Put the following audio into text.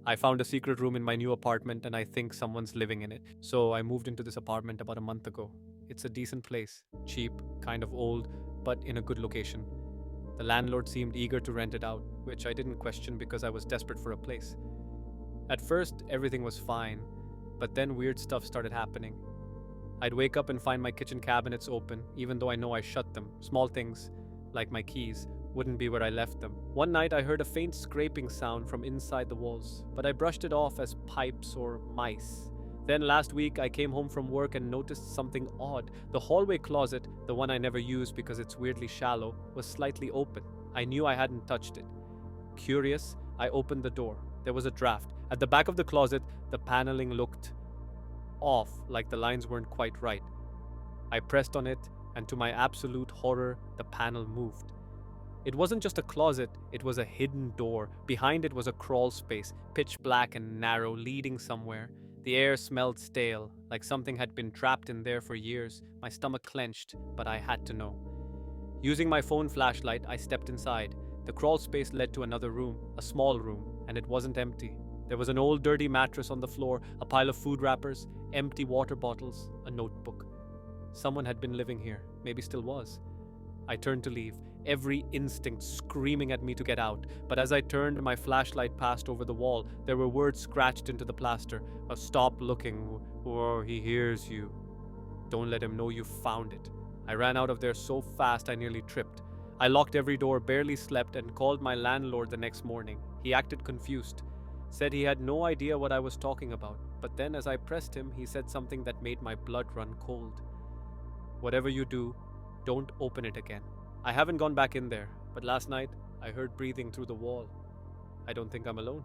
I found a secret room in my new apartment and I think someone's living in it. So I moved into this apartment about a month ago. It's a decent place, cheap, kind of old, but in a good location. The landlord seemed eager to rent it out, which I didn't question because I was desperate for a place. At first, everything was fine, but then weird stuff started happening. I'd wake up and find my kitchen cabinets open, even though I know I shut them. Small things, like my keys, wouldn't be where I left them. One night I heard a faint scraping sound from inside the walls, but I brushed it off as pipes or mice. Then last week I came home from work and noticed something odd. The hallway closet, the one I never use because it's weirdly shallow, was slightly open. I knew I hadn't touched it. Curious, I opened the door. There was a draft. At the back of the closet, the paneling looked off, like the lines weren't quite right. I pressed on it, and to my absolute horror, the panel moved. It wasn't just a closet, it was a hidden door. Behind it was a crawl space, pitch black and narrow, leading somewhere. The air smelled stale, like something had been trapped in there for years. My stomach clenched, but I had to know. Using my phone flashlight, I stepped inside. The crawl space led to another room, a small room, and it wasn't empty. There was an old dirty mattress on the floor, a pile of food wrappers, empty water bottles, a notebook. Someone had been living here, maybe still was. I turned to leave, every instinct screaming at me to get out, but as I turned, my flashlight passed over the wall. There were words scratched into the plaster. Stop looking, or he hears you. Don't let him know you found it. I ran out of there so fast I nearly tripped. I locked every door, barely slept, and called my landlord the next morning. He acted confused, said he had no idea what I was talking about, but then as I pressed him, he said something that made my blood run cold. Whatever you do, don't open it again. I haven't gone back in there, but last night I heard breathing through the wall. I don't think I'm alone.